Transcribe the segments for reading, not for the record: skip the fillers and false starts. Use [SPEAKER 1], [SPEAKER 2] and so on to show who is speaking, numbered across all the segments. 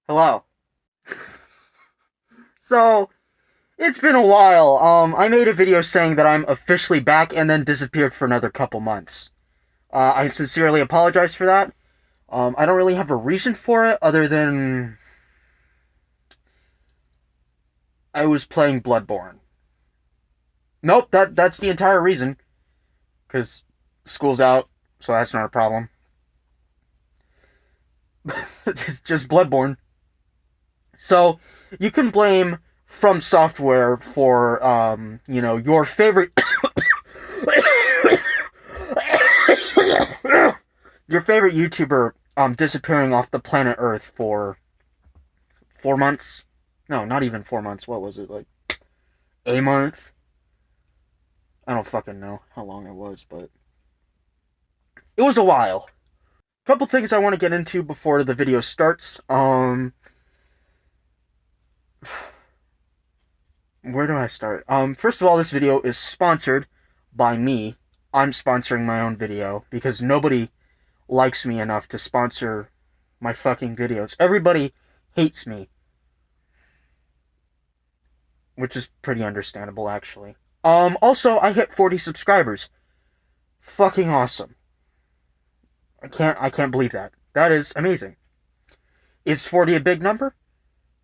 [SPEAKER 1] Hello. So, it's been a while. I made a video saying that I'm officially back and then disappeared for another couple months. I sincerely apologize for that. I don't really have a reason for it other than I was playing Bloodborne. Nope, that's the entire reason. Because school's out, so that's not a problem. It's just Bloodborne. So, you can blame From Software for, your favorite your favorite YouTuber disappearing off the planet Earth for 4 months. No, not even 4 months. What was it, like a month? I don't fucking know how long it was, but it was a while. Couple things I want to get into before the video starts. Where do I start? First of all, this video is sponsored by me. I'm sponsoring my own video because nobody likes me enough to sponsor my fucking videos. Everybody hates me. Which is pretty understandable, actually. Also, I hit 40 subscribers. Fucking awesome. I can't believe that. That is amazing. Is 40 a big number?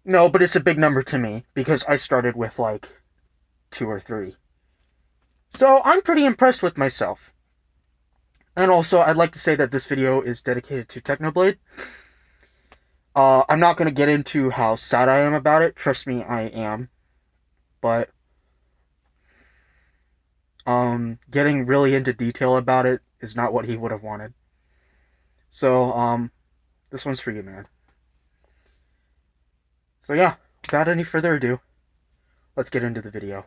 [SPEAKER 1] No, but it's a big number to me, because I started with, like, 2 or 3. So, I'm pretty impressed with myself. And also, I'd like to say that this video is dedicated to Technoblade. I'm not going to get into how sad I am about it. Trust me, I am. But getting really into detail about it is not what he would have wanted. So, this one's for you, man. So yeah, without any further ado, let's get into the video.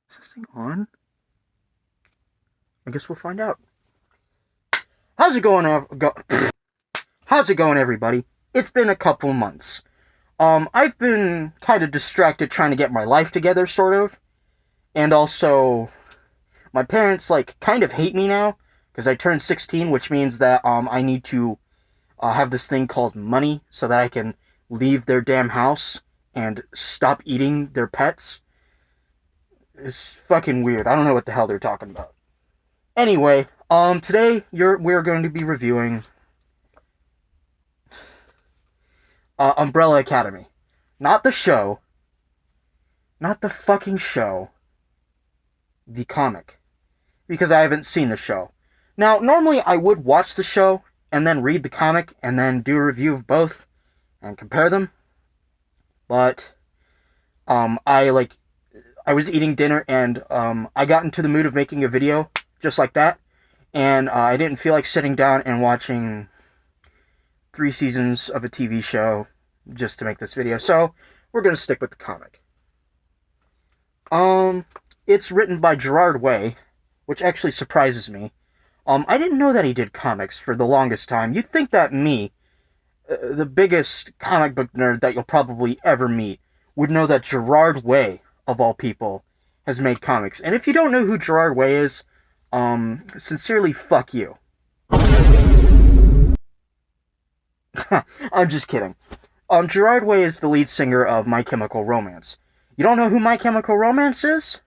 [SPEAKER 1] Is this thing on? I guess we'll find out. How's it going, How's it going, everybody? It's been a couple months. I've been kind of distracted trying to get my life together, sort of. And also, my parents, like, kind of hate me now, because I turned 16, which means that, I need to, have this thing called money, so that I can leave their damn house and stop eating their pets. It's fucking weird. I don't know what the hell they're talking about. Anyway, today we're going to be reviewing Umbrella Academy. Not the show. Not the fucking show. The comic. Because I haven't seen the show. Now, normally I would watch the show and then read the comic and then do a review of both and compare them. But I was eating dinner and I got into the mood of making a video just like that, and I didn't feel like sitting down and watching 3 seasons of a TV show just to make this video, so we're going to stick with the comic. It's written by Gerard Way, which actually surprises me. I didn't know that he did comics for the longest time. You'd think that me, the biggest comic book nerd that you'll probably ever meet, would know that Gerard Way, of all people, has made comics. And if you don't know who Gerard Way is, sincerely, fuck you. I'm just kidding. Gerard Way is the lead singer of My Chemical Romance. You don't know who My Chemical Romance is?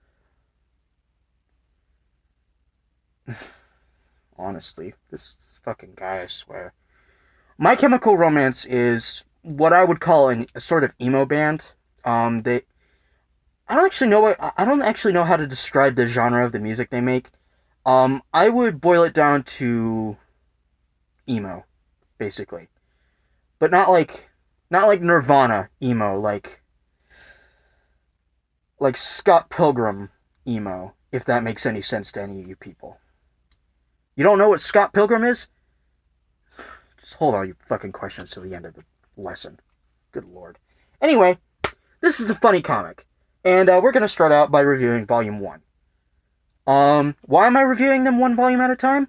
[SPEAKER 1] honestly. This fucking guy, I swear. My Chemical Romance is what I would call a sort of emo band. They I don't actually know how to describe the genre of the music they make. I would boil it down to emo, basically. But not like Nirvana emo, like Scott Pilgrim emo, if that makes any sense to any of you people. You don't know what Scott Pilgrim is? Just hold all your fucking questions till the end of the lesson. Good lord. Anyway, this is a funny comic. And we're going to start out by reviewing Volume 1. Why am I reviewing them one volume at a time?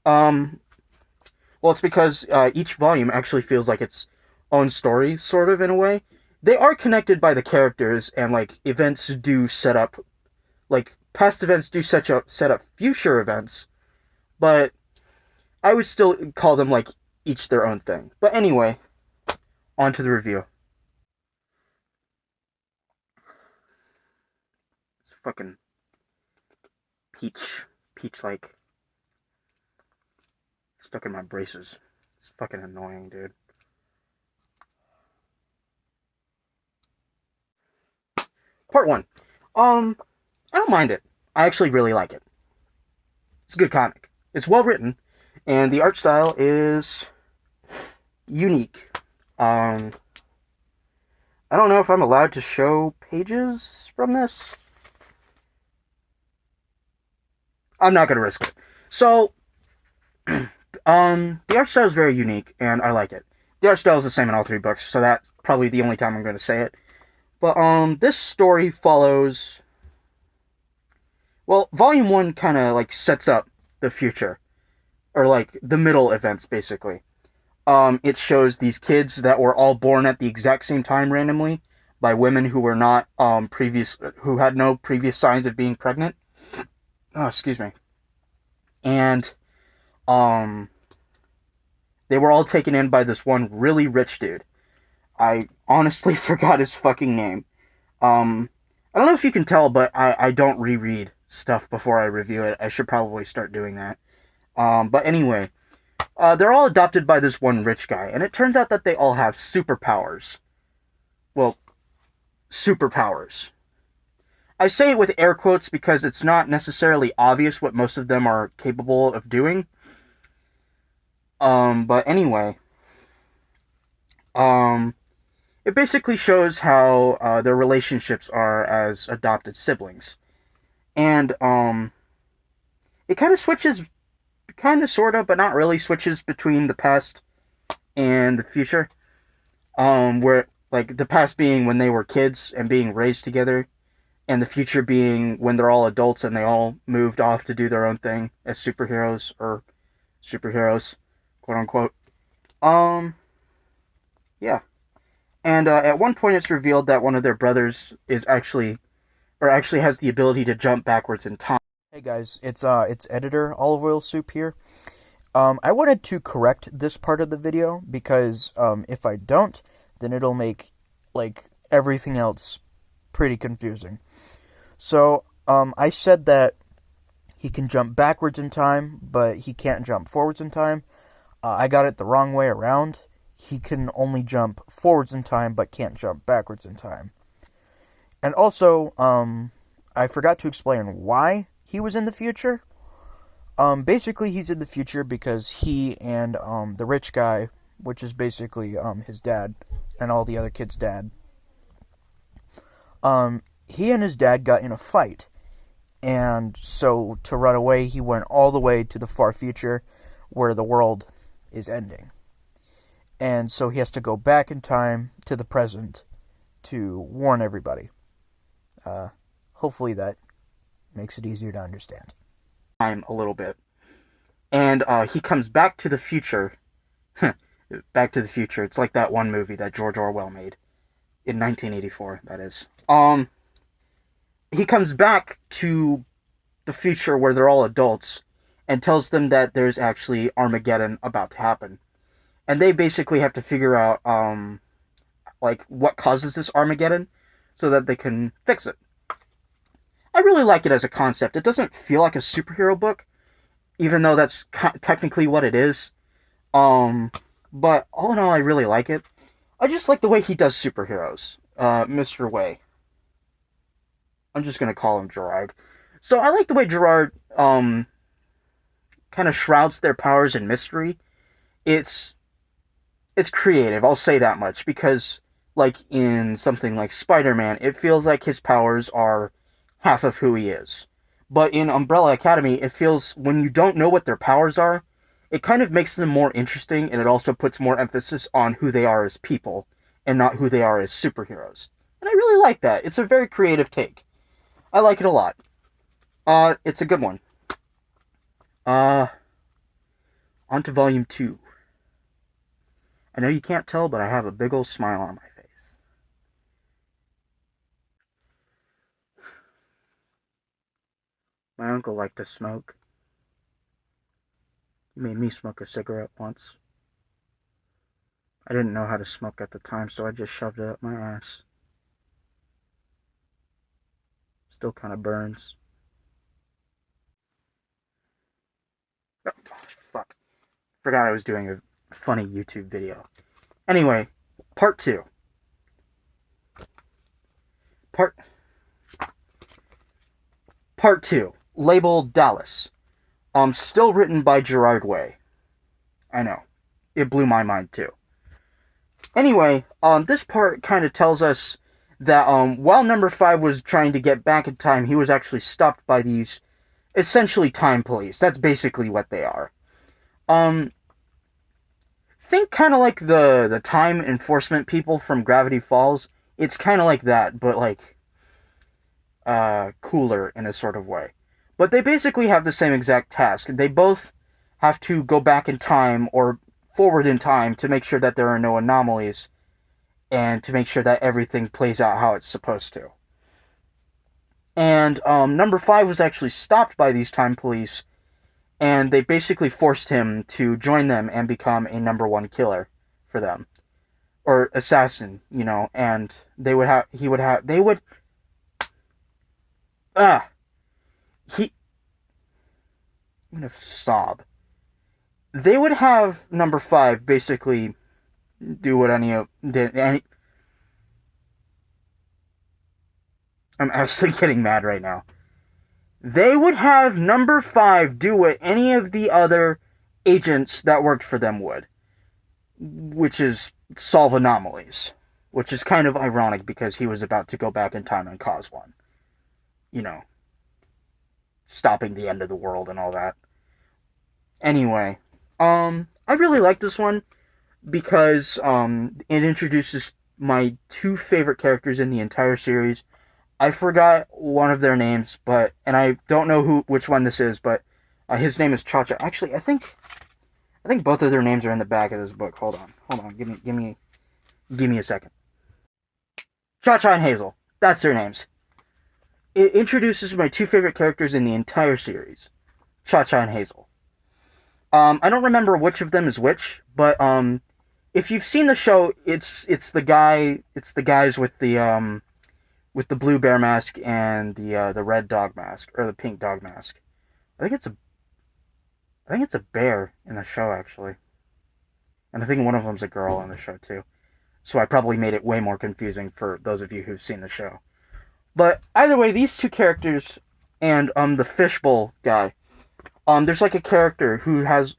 [SPEAKER 1] Well, it's because each volume actually feels like its own story, sort of, in a way. They are connected by the characters, and, like, events do set up, like, past events do set up future events, but I would still call them, like, each their own thing. But anyway, on to the review. It's fucking peach, like, stuck in my braces. It's fucking annoying, dude. Part 1. I don't mind it. I actually really like it. It's a good comic. It's well written, and the art style is unique. I don't know if I'm allowed to show pages from this. I'm not gonna risk it. So, the art style is very unique, and I like it. The art style is the same in all three books, so that's probably the only time I'm going to say it. But, this story follows... Well, Volume 1 kind of, like, sets up the future. Or, like, the middle events, basically. It shows these kids that were all born at the exact same time randomly by women who were not, who had no previous signs of being pregnant. Oh, excuse me. And, they were all taken in by this one really rich dude. I honestly forgot his fucking name. I don't know if you can tell, but I don't reread stuff before I review it. I should probably start doing that. But anyway, they're all adopted by this one rich guy, and it turns out that they all have superpowers. Well, superpowers. I say it with air quotes because it's not necessarily obvious what most of them are capable of doing. But anyway, it basically shows how, their relationships are as adopted siblings. And, it kind of switches, sort of, but not really, switches between the past and the future. Where, like, the past being when they were kids and being raised together, and the future being when they're all adults and they all moved off to do their own thing as superheroes, or superheroes, quote unquote. Yeah. And at one point it's revealed that one of their brothers is actually has the ability to jump backwards in time. Hey guys, it's editor Olive Oil Soup here. I wanted to correct this part of the video because if I don't, then it'll make, like, everything else pretty confusing. So, I said that he can jump backwards in time, but he can't jump forwards in time. I got it the wrong way around. He can only jump forwards in time, but can't jump backwards in time. And also, I forgot to explain why he was in the future. Basically, he's in the future because he and, the rich guy, which is basically, his dad, and all the other kids' dad, he and his dad got in a fight. And so, to run away, he went all the way to the far future, where the world is ending. And so he has to go back in time to the present to warn everybody. Hopefully that makes it easier to understand. Time a little bit. And he comes back to the future. Back to the Future. It's like that one movie that George Orwell made. In 1984, that is. He comes back to the future where they're all adults and tells them that there's actually Armageddon about to happen. And they basically have to figure out, like, what causes this Armageddon so that they can fix it. I really like it as a concept. It doesn't feel like a superhero book. even though that's technically what it is. Um, but all in all, I really like it. I just like the way he does superheroes. Mr. Way. I'm just gonna call him Gerard. So I like the way Gerard kind of shrouds their powers in mystery. It's it's creative, I'll say that much, because like in something like Spider-Man, it feels like his powers are half of who he is. But in Umbrella Academy, it feels when you don't know what their powers are, it kind of makes them more interesting, and it also puts more emphasis on who they are as people and not who they are as superheroes. And I really like that. It's a very creative take. I like it a lot. It's a good one. Uh, on to volume 2. I know you can't tell, but I have a big old smile on my face. My uncle liked to smoke. He made me smoke a cigarette once. I didn't know how to smoke at the time, so I just shoved it up my ass. Still kind of burns. Oh, fuck. Forgot I was doing a funny YouTube video. Anyway, part 2. Part 2. Labeled Dallas. Still written by Gerard Way. I know. It blew my mind too. Anyway, this part kind of tells us that while number 5 was trying to get back in time, he was actually stopped by these essentially time police. That's basically what they are. Think kind of like the time enforcement people from Gravity Falls. It's kind of like that, but like cooler in a sort of way. But they basically have the same exact task. They both have to go back in time or forward in time to make sure that there are no anomalies and to make sure that everything plays out how it's supposed to. And number 5 was actually stopped by these time police, and they basically forced him to join them and become a number 1 killer for them. Or assassin, you know, and they would have, he would have, they would, he, I'm gonna sob. They would have number 5 basically do what any. I'm actually getting mad right now. They would have number 5 do what any of the other agents that worked for them would, which is solve anomalies, which is kind of ironic because he was about to go back in time and cause one. You know, stopping the end of the world and all that. Anyway, I really like this one because it introduces my 2 favorite characters in the entire series. I forgot one of their names, and I don't know which one this is, but his name is Cha-Cha. Actually, I think both of their names are in the back of this book. Hold on, give me a second. Cha-Cha and Hazel. That's their names. It introduces my 2 favorite characters in the entire series, Cha-Cha and Hazel. I don't remember which of them is which, but if you've seen the show, it's the guys with the blue bear mask and the red dog mask or the pink dog mask. I think it's a bear in the show actually, and I think one of them's a girl in the show too. So I probably made it way more confusing for those of you who've seen the show. But either way, these 2 characters and the fishbowl guy. There's like a character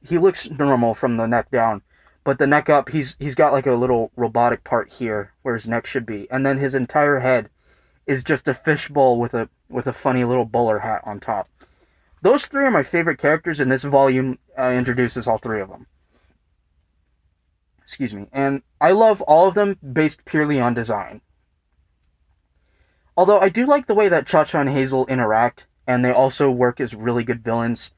[SPEAKER 1] he looks normal from the neck down, but the neck up, he's got like a little robotic part here where his neck should be, and then his entire head is just a fishbowl with a funny little bowler hat on top. Those 3 are my favorite characters, and this volume introduces all 3 of them. Excuse me. And I love all of them based purely on design. Although I do like the way that Cha-Cha and Hazel interact, and they also work as really good villains.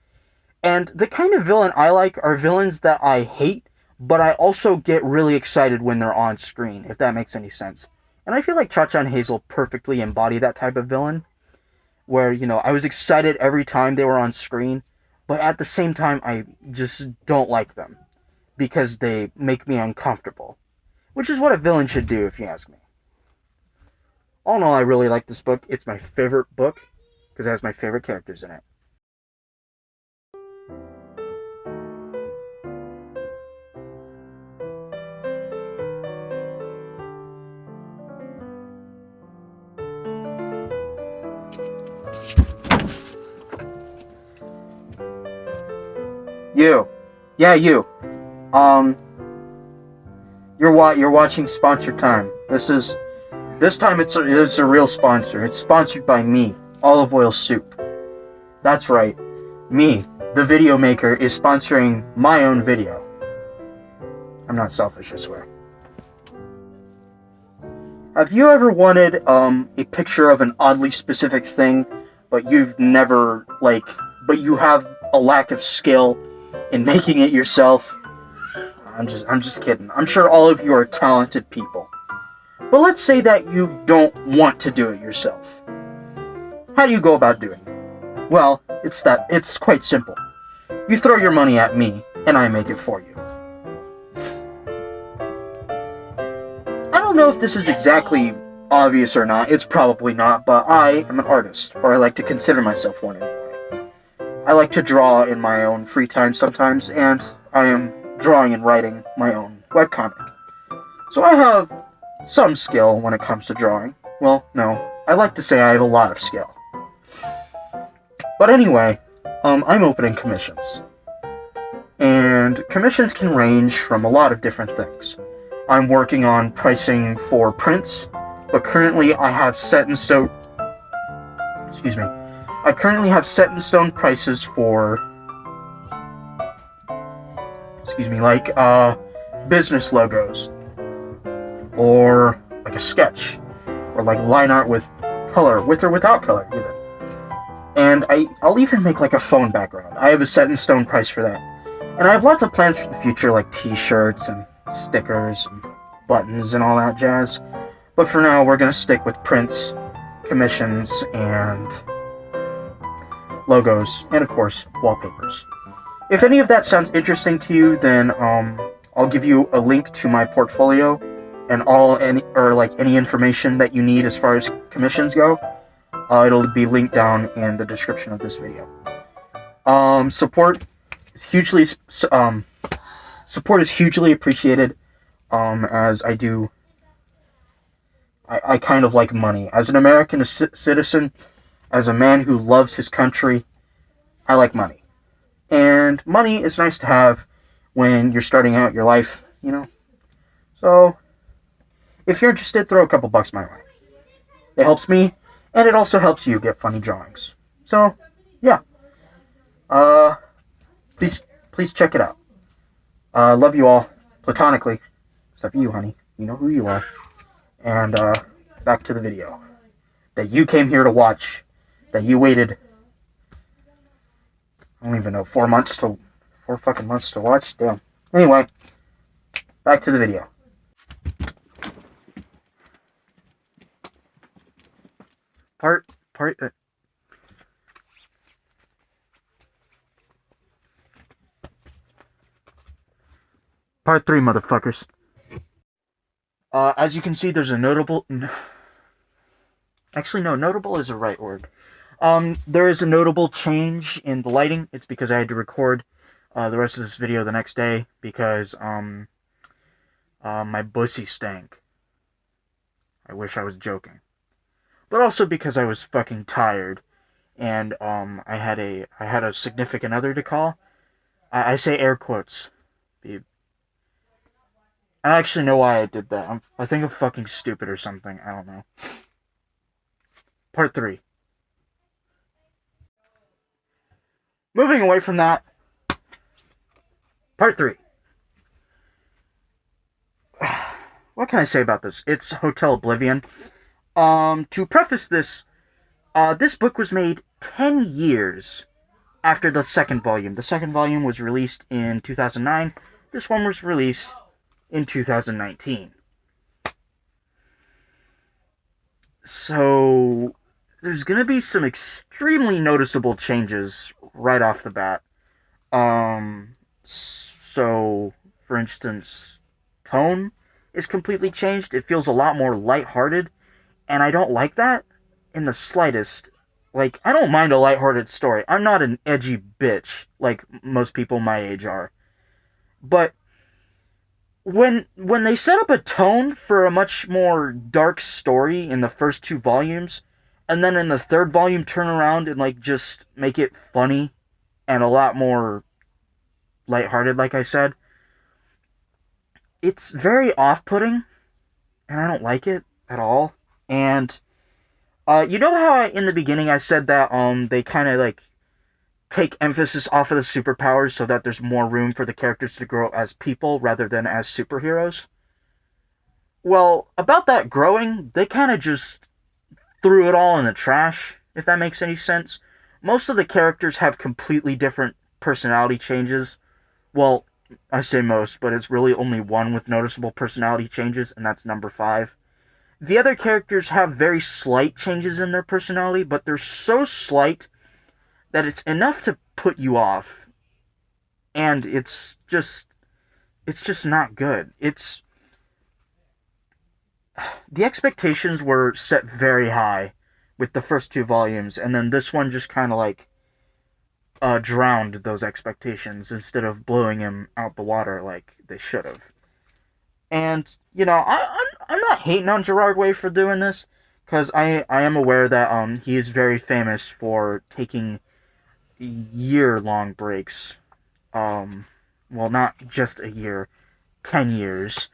[SPEAKER 1] And the kind of villain I like are villains that I hate, but I also get really excited when they're on screen, if that makes any sense. And I feel like Cha-Cha and Hazel perfectly embody that type of villain, where, you know, I was excited every time they were on screen, but at the same time, I just don't like them, because they make me uncomfortable. Which is what a villain should do, if you ask me. All in all, I really like this book. It's my favorite book, because it has my favorite characters in it. You. Yeah, you. You're watching Sponsor Time. This time it's a real sponsor. It's sponsored by me, Olive Oil Soup. That's right. Me, the video maker, is sponsoring my own video. I'm not selfish, I swear. Have you ever wanted a picture of an oddly specific thing, but you have a lack of skill in making it yourself? I'm just kidding. I'm sure all of you are talented people. But let's say that you don't want to do it yourself. How do you go about doing it? Well, it's quite simple. You throw your money at me, and I make it for you. I don't know if this is exactly obvious or not. It's probably not, but I am an artist, or I like to consider myself one anyway. I like to draw in my own free time sometimes, and I am drawing and writing my own webcomic. So I have some skill when it comes to drawing. Well, no, I like to say I have a lot of skill. But anyway, I'm opening commissions. And commissions can range from a lot of different things. I'm working on pricing for prints, but currently I have set in stone prices for business logos, or like a sketch, or like line art with color, with or without color even. And I'll even make like a phone background. I have a set in stone price for that. And I have lots of plans for the future, like t-shirts and stickers and buttons and all that jazz. But for now, we're gonna stick with prints, commissions, and logos, and of course, wallpapers. If any of that sounds interesting to you, then I'll give you a link to my portfolio and any information that you need as far as commissions go. It'll be linked down in the description of this video. Support is hugely appreciated. As I kind of like money. As an American citizen, as a man who loves his country, I like money. And money is nice to have when you're starting out your life, you know? So, if you're interested, throw a couple bucks my way. It helps me, and it also helps you get funny drawings. So, yeah. Please check it out. Love you all, platonically. Except for you, honey. You know who you are. And, back to the video. That you came here to watch. That you waited, I don't even know, 4 fucking months to watch? Damn. Anyway, back to the video. Part 3, motherfuckers. As you can see, there's a notable... Actually, no, notable is the right word. There is a notable change in the lighting. It's because I had to record the rest of this video the next day because my pussy stank. I wish I was joking. But also because I was fucking tired, and I had a significant other to call. I say air quotes. I actually know why I did that. I think I'm fucking stupid or something. I don't know. Part 3. Moving away from that. Part 3. What can I say about this? It's Hotel Oblivion. To preface this, this book was made 10 years after the second volume. The second volume was released in 2009. This one was released in 2019. So, there's going to be some extremely noticeable changes right off the bat. So, for instance, tone is completely changed. It feels a lot more lighthearted, and I don't like that in the slightest. Like, I don't mind a lighthearted story. I'm not an edgy bitch like most people my age are. But when they set up a tone for a much more dark story in the first 2 volumes, and then in the 3rd volume turn around and, like, just make it funny and a lot more lighthearted, like I said. It's very off-putting, and I don't like it at all. And you know how in the beginning I said that they kind of like take emphasis off of the superpowers so that there's more room for the characters to grow as people rather than as superheroes? Well, about that growing, they kind of just threw it all in the trash, if that makes any sense. Most of the characters have completely different personality changes. Well, I say most, but it's really only one with noticeable personality changes, and that's number 5. The other characters have very slight changes in their personality, but they're so slight that it's enough to put you off. And it's just not good. The expectations were set very high with the first 2 volumes, and then this one just kind of like drowned those expectations instead of blowing him out the water like they should have. And you know, I'm not hating on Gerard Way for doing this, because I am aware that he is very famous for taking year-long breaks. Well, not just a year, 10 years.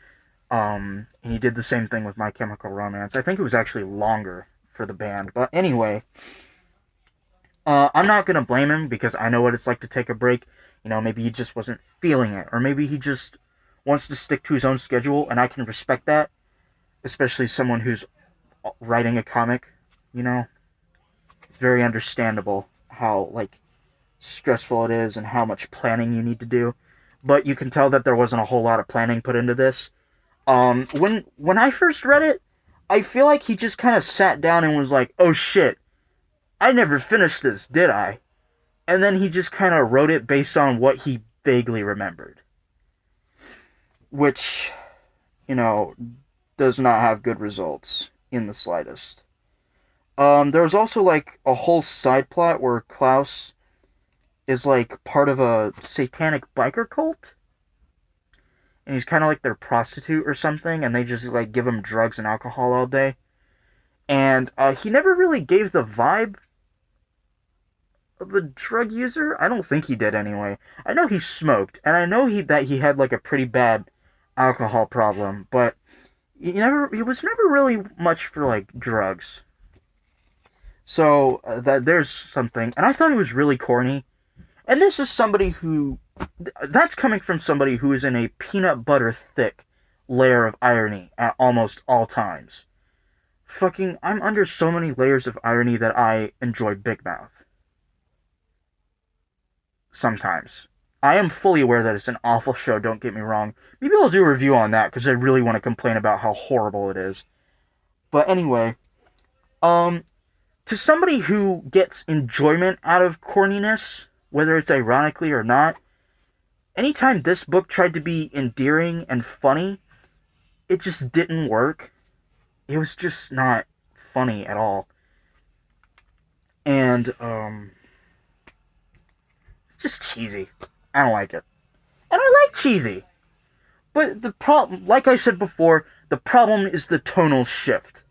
[SPEAKER 1] And he did the same thing with My Chemical Romance. I think it was actually longer for the band. But anyway, I'm not going to blame him because I know what it's like to take a break. You know, maybe he just wasn't feeling it. Or maybe he just wants to stick to his own schedule, and I can respect that. Especially someone who's writing a comic, you know. It's very understandable how, like, stressful it is and how much planning you need to do. But you can tell that there wasn't a whole lot of planning put into this. When I first read it, I feel like he just kind of sat down and was like, oh shit, I never finished this, did I? And then he just kind of wrote it based on what he vaguely remembered. Which, you know, does not have good results in the slightest. There was also, like, a whole side plot where Klaus is, like, part of a satanic biker cult. And he's kind of like their prostitute or something, and they just, like, give him drugs and alcohol all day. And he never really gave the vibe of a drug user. I don't think he did anyway. I know he smoked, and I know that he had, like, a pretty bad alcohol problem, but he was never really much for, like, drugs. So, that there's something. And I thought it was really corny. And this is somebody who... That's coming from somebody who is in a peanut butter thick layer of irony at almost all times. Fucking, I'm under so many layers of irony that I enjoy Big Mouth. Sometimes. I am fully aware that it's an awful show, don't get me wrong. Maybe I'll do a review on that, because I really want to complain about how horrible it is. But anyway, to somebody who gets enjoyment out of corniness, whether it's ironically or not, anytime this book tried to be endearing and funny, it just didn't work. It was just not funny at all. And, it's just cheesy. I don't like it. And I like cheesy. But the problem, like I said before, the problem is the tonal shift.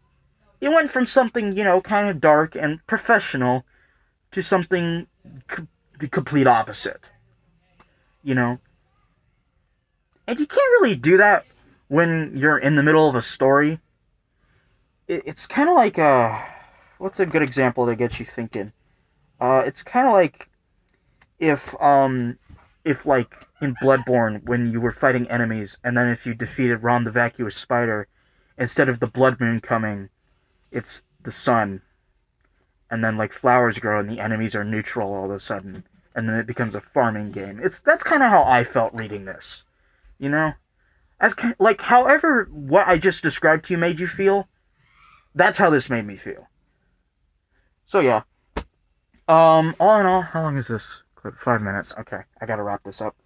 [SPEAKER 1] It went from something, you know, kind of dark and professional to something the complete opposite. You know? And you can't really do that when you're in the middle of a story. It's kind of like, what's a good example to get you thinking? It's kind of like if like in Bloodborne, when you were fighting enemies, and then if you defeated Ron the Vacuous Spider, instead of the blood moon coming, it's the sun. And then, like, flowers grow and the enemies are neutral all of a sudden. And then it becomes a farming game. That's kind of how I felt reading this. You know? Like, however what I just described to you made you feel, that's how this made me feel. So, yeah. All in all, how long is this clip? 5 minutes. Okay, I gotta wrap this up.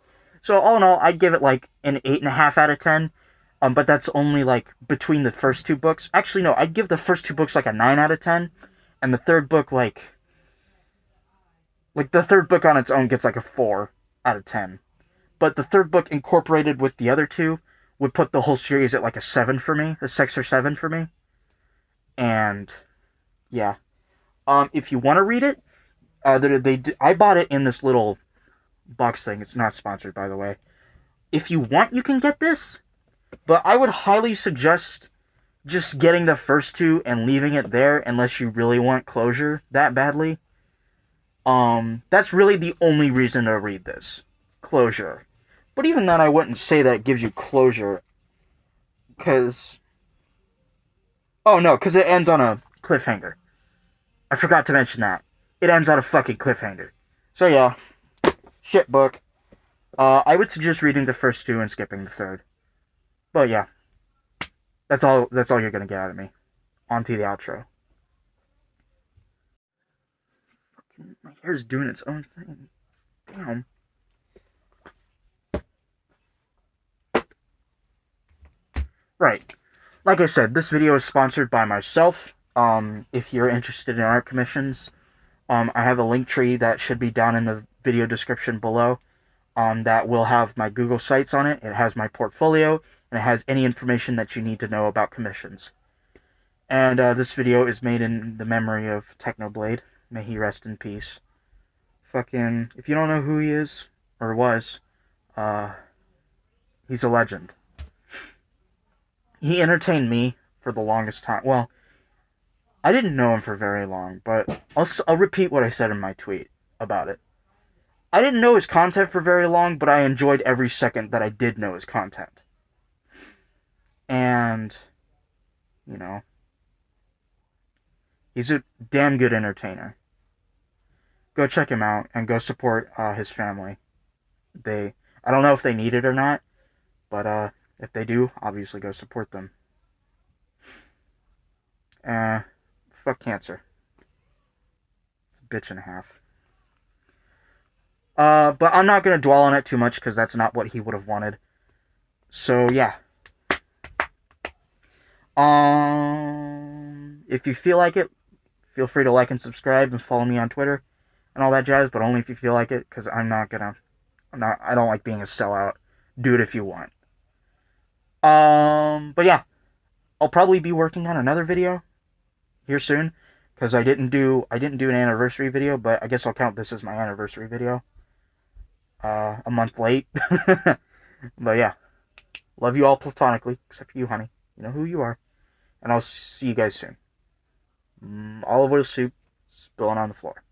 [SPEAKER 1] So, all in all, I'd give it, like, an 8.5 out of 10. But that's only, like, between the first 2 books. Actually, no, I'd give the first 2 books, like, a 9 out of 10. And the third book, like, the third book on its own gets, like, a 4 out of 10. But the third book incorporated with the other 2 would put the whole series at, like, a 7 for me. A 6 or 7 for me. And, yeah. If you want to read it, I bought it in this little box thing. It's not sponsored, by the way. If you want, you can get this, but I would highly suggest just getting the first two and leaving it there unless you really want closure that badly. That's really the only reason to read this. Closure. But even then, I wouldn't say that it gives you closure. Because... Oh, no, because it ends on a cliffhanger. I forgot to mention that. It ends on a fucking cliffhanger. So, yeah. Shit book. I would suggest reading the first two and skipping the third. But, yeah. That's all you're gonna get out of me. On to the outro. Fucking, my hair's doing its own thing. Damn. Right. Like I said, this video is sponsored by myself. If you're interested in art commissions, I have a link tree that should be down in the video description below. That will have my Google Sites on it. It has my portfolio, and it has any information that you need to know about commissions. And this video is made in the memory of Technoblade. May he rest in peace. Fucking, if you don't know who he is, or was, he's a legend. He entertained me for the longest time. Well, I didn't know him for very long, but I'll repeat what I said in my tweet about it. I didn't know his content for very long, but I enjoyed every second that I did know his content. And, you know, he's a damn good entertainer. Go check him out and go support his family. I don't know if they need it or not, but if they do, obviously go support them. Fuck cancer. It's a bitch and a half. But I'm not gonna dwell on it too much because that's not what he would have wanted. So yeah. If you feel like it, feel free to like and subscribe and follow me on Twitter and all that jazz, but only if you feel like it, because I don't like being a sellout. Do it if you want. But yeah, I'll probably be working on another video here soon, because I didn't do an anniversary video, but I guess I'll count this as my anniversary video. A month late. But yeah, love you all platonically, except for you, honey. You know who you are. And I'll see you guys soon. Olive oil soup spilling on the floor.